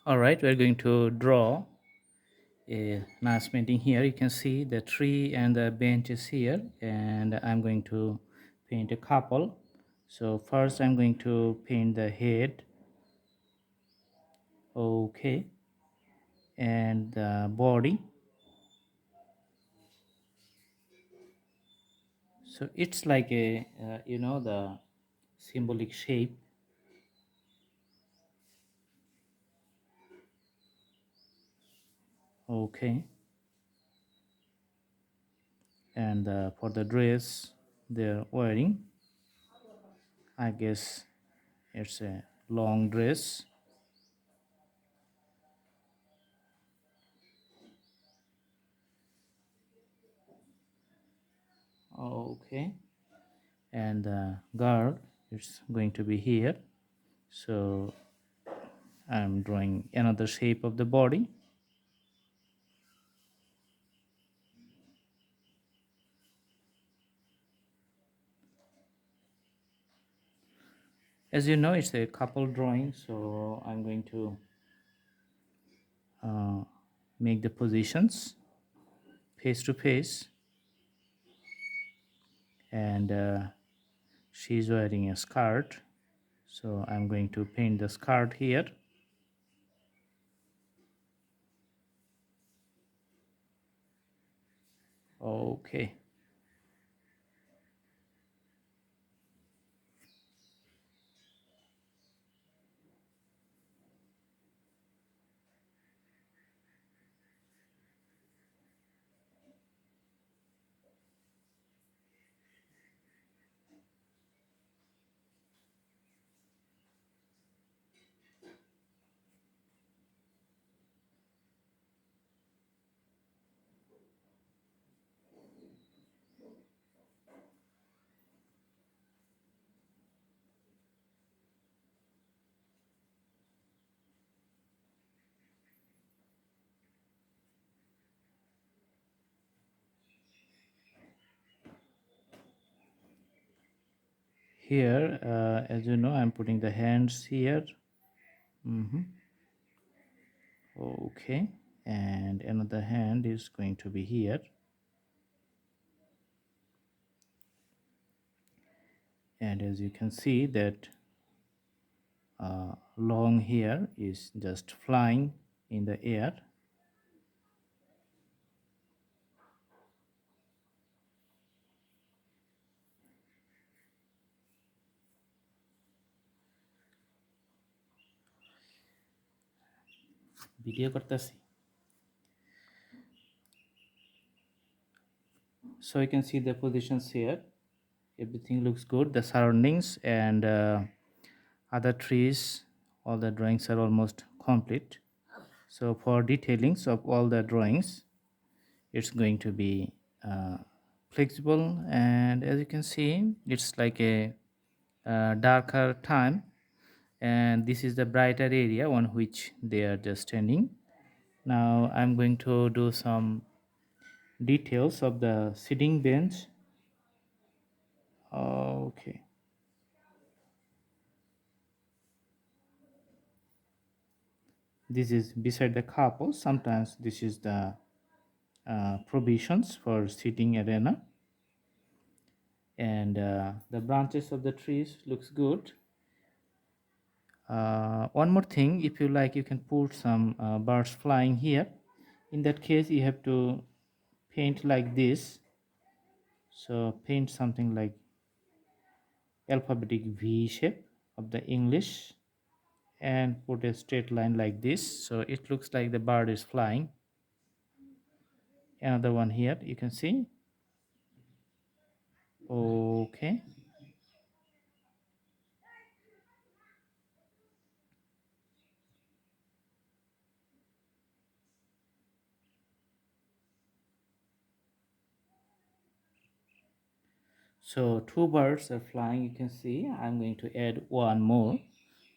All right, we're going to draw a nice painting here. You can see the tree and the bench is here, and I'm going to paint a couple. So first I'm going to paint the head, okay, and the body. So it's like a the symbolic shape, okay. And for the dress they're wearing, I guess it's a long dress, okay. And the guard is going to be here, so I'm drawing another shape of the body. As you know, it's a couple drawing, so I'm going to uh, make the positions face to face. And she's wearing a skirt, so I'm going to paint the skirt here. Okay. Here, as you know, I'm putting the hands here. Okay. And another hand is going to be here. And as you can see that long hair is just flying in the air. Video করতেছি. So you can see the positions here. Everything looks good. The surroundings and other trees, all the drawings are almost complete. So for detailings of all the drawings, it's going to be flexible. And as you can see, it's like a darker time, and this is the brighter area on which they are just standing. Now I'm going to do some details of the sitting bench. Okay. This is beside the couple. Sometimes this is the provisions for sitting arena. And the branches of the trees looks good. One more thing, if you like, you can put some birds flying here. In that case, you have to paint like this. So paint something like alphabetic V shape of the English and put a straight line like this, so it looks like the bird is flying. Another one here, you can see. Okay. So two birds are flying, you can see. I'm going to add one more,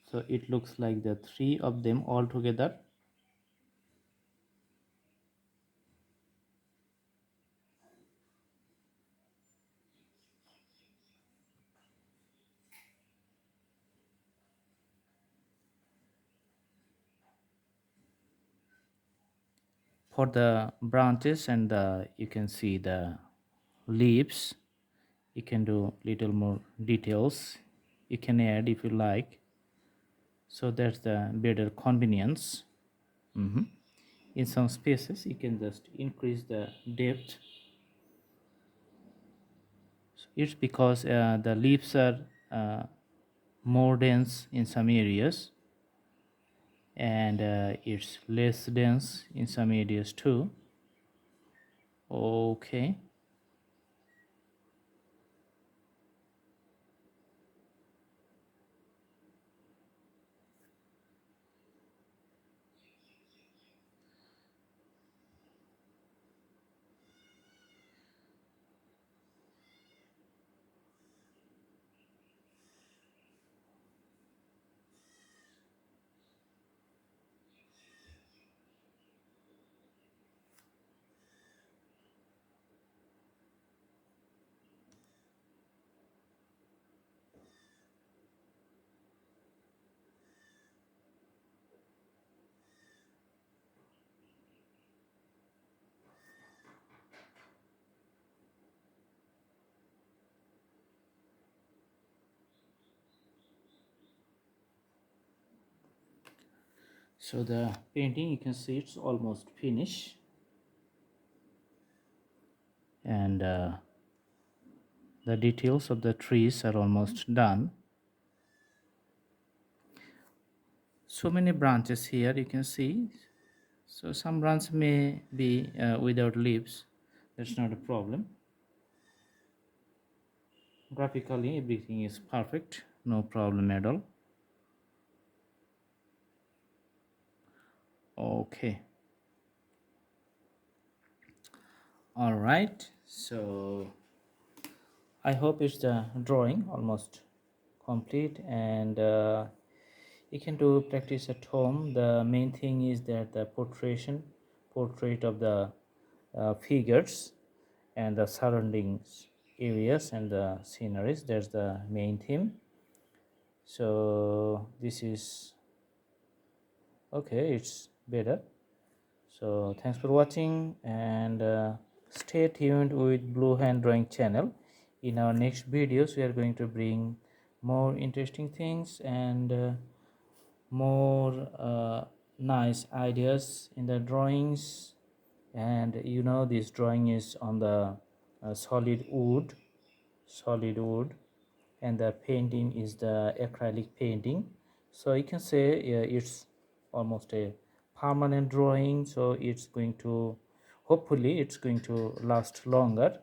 so it looks like the three of them all together. for the branches and you can see the leaves, you can do little more details, you can add if you like, so that's the better convenience. In some spaces you can just increase the depth. It's because the leaves are uh, more dense in some areas, and it's less dense in some areas too. Okay. So the painting, you can see it's almost finished, and the details of the trees are almost done. So many branches here you can see. So some branches may be without leaves, that's not a problem. Graphically everything is perfect, no problem at all. Okay, all right, so I hope it's the drawing almost complete, and you can do practice at home. The main thing is that the portrait of the figures and the surroundings areas and the sceneries, that's the main theme. So this is okay, it's better. So thanks for watching, and stay tuned with Blue Hand Drawing channel. In our next videos we are going to bring more interesting things and more nice ideas in the drawings. And you know, this drawing is on the solid wood, and the painting is the acrylic painting. So you can say it's almost a permanent drawing, so it's going to, hopefully it's going to last longer.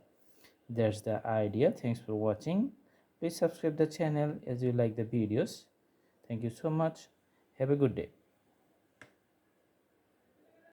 That's the idea. Thanks for watching. Please subscribe the channel as you like the videos. Thank you so much. Have a good day.